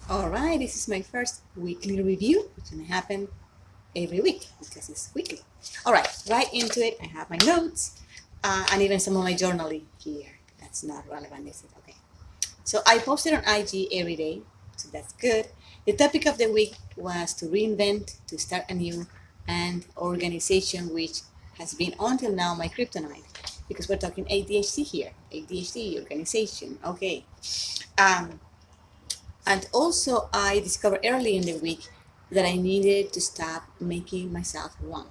All right, this is my first weekly review. It's going to happen every week because it's weekly. All right into it. I have my notes and even some of my journaling here. That's not relevant, is it? Okay. So I posted on IG every day, so that's good. The topic of the week was to reinvent, to start anew, and organization, which has been until now my kryptonite because we're talking ADHD here. ADHD organization. Okay. Um, And also, I discovered early in the week that I needed to stop making myself wrong.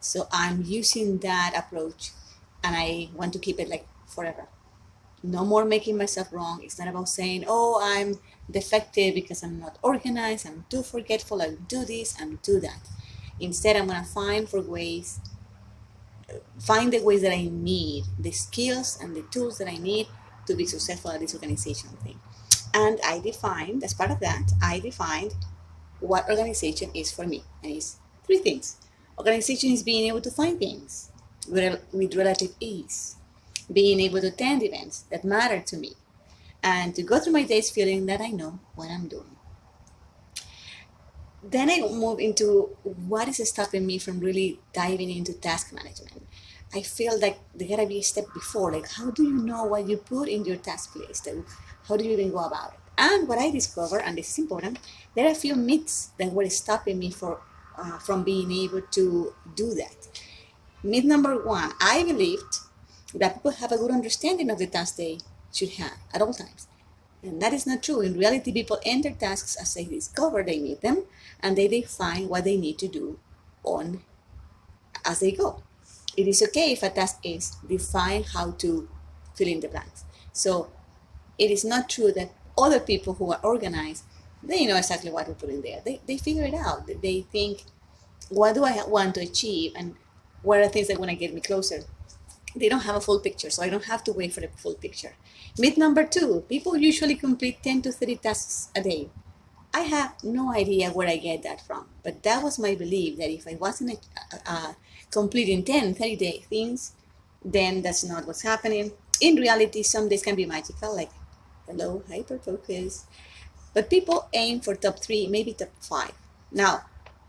So I'm using that approach and I want to keep it like forever. No more making myself wrong. It's not about saying, oh, I'm defective because I'm not organized, I'm too forgetful, I'll do this and do that. Instead, I'm going to find the ways that I need, the skills and the tools that I need to be successful at this organization thing. And I defined, as part of that, I defined what organization is for me. And it's three things. Organization is being able to find things with relative ease, being able to attend events that matter to me, and to go through my days feeling that I know what I'm doing. Then I move into what is stopping me from really diving into task management. I feel like there gotta be a step before, like how do you know what you put in your task list? How do you even go about it? And what I discovered, and this is important, there are a few myths that were stopping me from being able to do that. Myth number one, I believed that people have a good understanding of the tasks they should have at all times. And that is not true. In reality, people enter tasks as they discover they need them, and they define what they need to do on as they go. It is okay if a task is define how to fill in the blanks. So it is not true that other people who are organized, they know exactly what to put in there. They figure it out. They think, what do I want to achieve and what are things that want to get me closer? They don't have a full picture, so I don't have to wait for the full picture. Myth number two, people usually complete 10 to 30 tasks a day. I have no idea where I get that from, but that was my belief that if I wasn't completing 10, 30 day things, then that's not what's happening. In reality, some days can be magical, like hello, hyper focus. But people aim for top three, maybe top five. Now,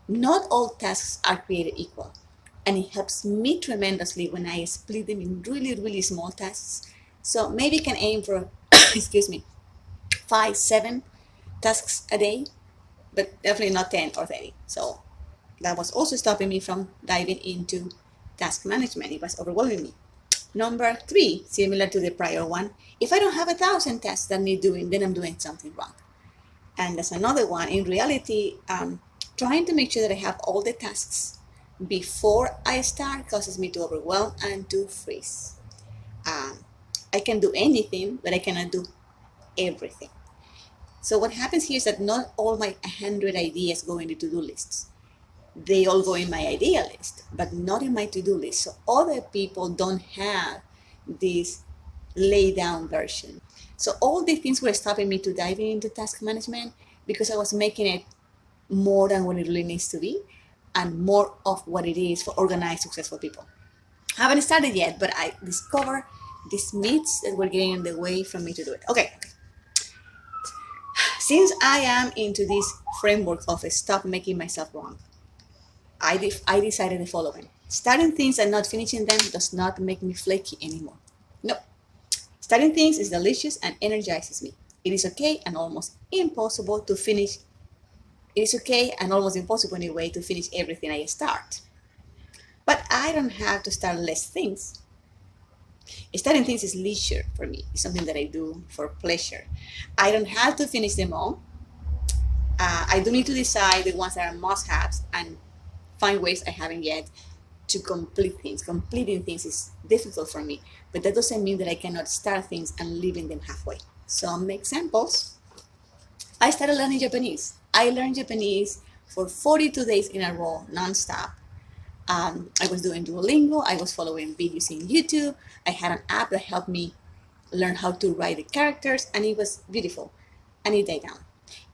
not all tasks are created equal. And it helps me tremendously when I split them in really, really small tasks. So maybe can aim for, excuse me, 5, 7 tasks a day, but definitely not 10 or 30. So that was also stopping me from diving into task management. It was overwhelming me. Number 3, similar to the prior one, if I don't have 1,000 tasks that need doing, then I'm doing something wrong. And that's another one. In reality, trying to make sure that I have all the tasks before I start causes me to overwhelm and to freeze. I can do anything, but I cannot do everything. So what happens here is that not all my 100 ideas go in the to-do lists. They all go in my idea list, but not in my to-do list. So other people don't have this lay down version. So all these things were stopping me to diving into task management because I was making it more than what it really needs to be and more of what it is for organized, successful people. I haven't started yet, but I discovered these myths that were getting in the way from me to do it. Okay. Since I am into this framework of stop making myself wrong, I decided the following. Starting things and not finishing them does not make me flaky anymore. No. Starting things is delicious and energizes me. It is okay and almost impossible to finish. It is okay and almost impossible anyway to finish everything I start. But I don't have to start less things. Starting things is leisure for me. It's something that I do for pleasure. I don't have to finish them all. I do need to decide the ones that are must-haves and find ways I haven't yet to complete things. Completing things is difficult for me, but that doesn't mean that I cannot start things and leaving them halfway. Some examples. I started learning Japanese. I learned Japanese for 42 days in a row, nonstop. I was doing Duolingo. I was following videos in YouTube. I had an app that helped me learn how to write the characters, and it was beautiful. And it died down.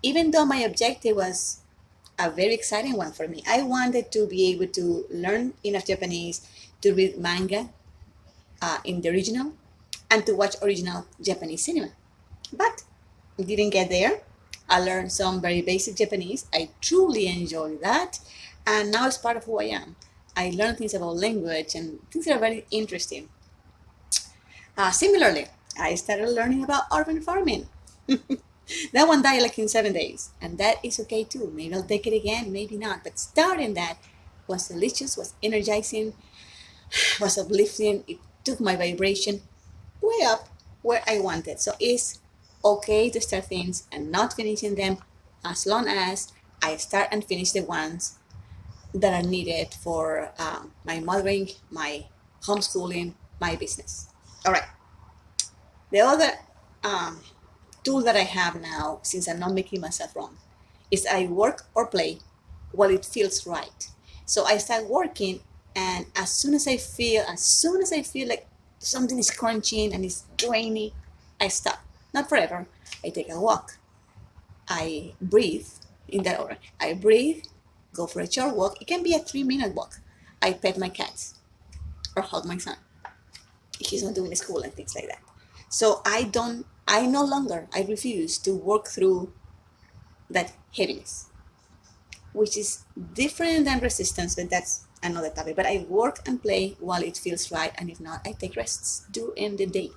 Even though my objective was a very exciting one for me, I wanted to be able to learn enough Japanese to read manga in the original and to watch original Japanese cinema. But didn't get there. I learned some very basic Japanese. I truly enjoy that. And now it's part of who I am. I learn things about language and things that are very interesting. Similarly, I started learning about urban farming. That one died like in 7 days, and that is okay too. Maybe I'll take it again, maybe not. But starting that was delicious, was energizing, was uplifting. It took my vibration way up where I wanted. So it's okay to start things and not finishing them as long as I start and finish the ones that are needed for my mothering, my homeschooling, my business. All right. The other tool that I have now, since I'm not making myself wrong, is I work or play while it feels right. So I start working, and as soon as I feel like something is crunching and it's draining, I stop. Not forever. I take a walk. I breathe in that order. I breathe, go for a short walk. It can be a 3-minute walk. I pet my cats or hug my son if he's not doing school and things like that. So I refuse to work through that heaviness, which is different than resistance, but that's another topic. But I work and play while it feels right, and if not, I take rests during the day.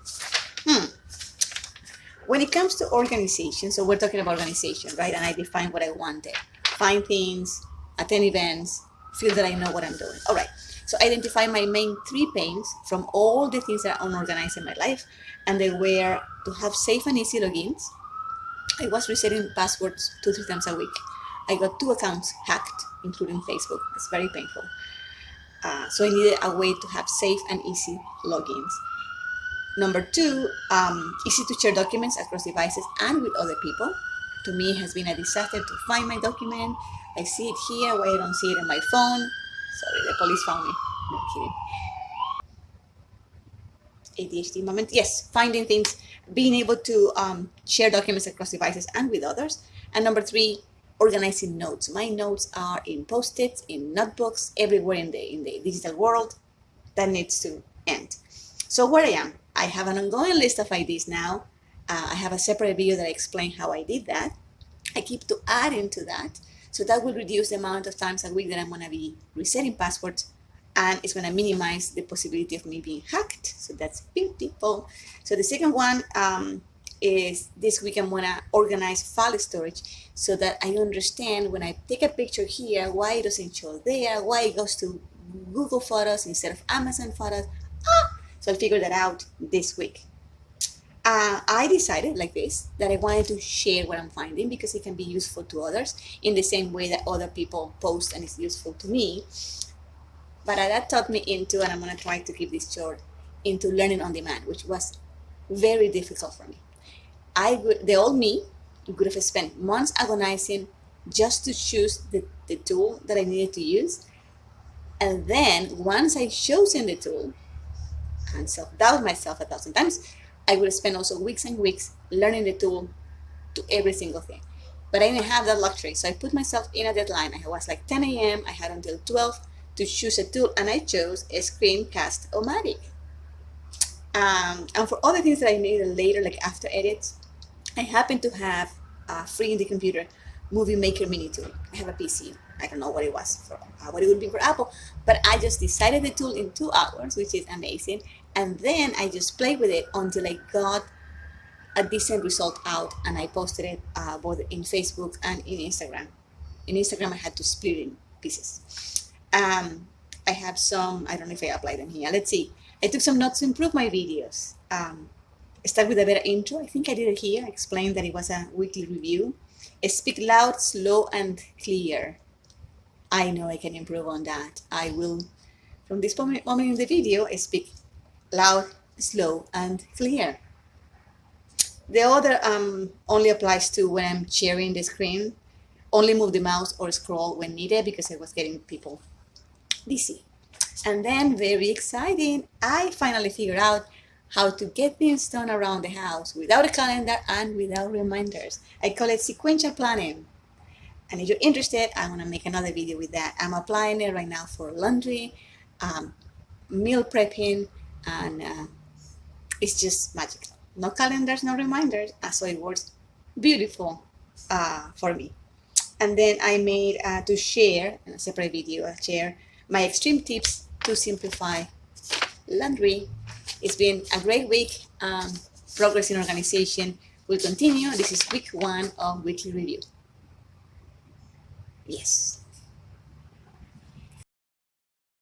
When it comes to organization, so we're talking about organization, right? And I define what I wanted. Find things, attend events, feel that I know what I'm doing. All right. So identify my main 3 pains from all the things that are unorganized in my life, and they were to have safe and easy logins. I was resetting passwords 2-3 times a week. I got 2 accounts hacked, including Facebook. It's very painful. So I needed a way to have safe and easy logins. Number 2, easy to share documents across devices and with other people. To me, it has been a disaster to find my document. I see it here, why I don't see it on my phone. Sorry, the police found me. No kidding. ADHD moment. Yes, finding things, being able to share documents across devices and with others. And number 3, organizing notes. My notes are in Post-its, in notebooks, everywhere in the digital world. That needs to end. So where I am, I have an ongoing list of ideas now. I have a separate video that I explain how I did that. I keep to adding to that. So that will reduce the amount of times a week that I'm going to be resetting passwords, and it's going to minimize the possibility of me being hacked. So that's beautiful. So the second one is this week I'm going to organize file storage so that I understand when I take a picture here, why it doesn't show there, why it goes to Google Photos instead of Amazon Photos. So I'll figure that out this week. I decided like this, that I wanted to share what I'm finding because it can be useful to others in the same way that other people post and it's useful to me. But that taught me into, and I'm going to try to keep this short, into learning on demand, which was very difficult for me. The old me would have spent months agonizing just to choose the tool that I needed to use. And then once I chosen the tool and self-doubt myself 1,000 times, I would spend also weeks and weeks learning the tool to every single thing. But I didn't have that luxury. So I put myself in a deadline. I was like 10 a.m. I had until 12 to choose a tool, and I chose a Screencast-O-Matic. And for other things that I needed later, like After Edits, I happen to have free in the computer Movie Maker Mini tool. I have a PC. I don't know what it was for, what it would be for Apple, but I just decided the tool in 2 hours, which is amazing. And then I just played with it until I got a decent result out, and I posted it both in Facebook and in Instagram. In Instagram, I had to split it in pieces. I have some, I don't know if I applied them here. Let's see. I took some notes to improve my videos. Start with a better intro. I think I did it here. I explained that it was a weekly review. Speak loud, slow, and clear. I know I can improve on that. I will, from this moment in the video, I speak loud, slow, and clear. The other only applies to when I'm sharing the screen. Only move the mouse or scroll when needed because I was getting people dizzy. And then, very exciting, I finally figured out how to get things done around the house without a calendar and without reminders. I call it sequential planning. And if you're interested, I want to make another video with that. I'm applying it right now for laundry, meal prepping, and it's just magical. No calendars, no reminders, so it works beautiful for me. And then I made to share in a separate video, share my extreme tips to simplify laundry. It's been a great week. Progress in organization will continue. This is week 1 of weekly review. Yes.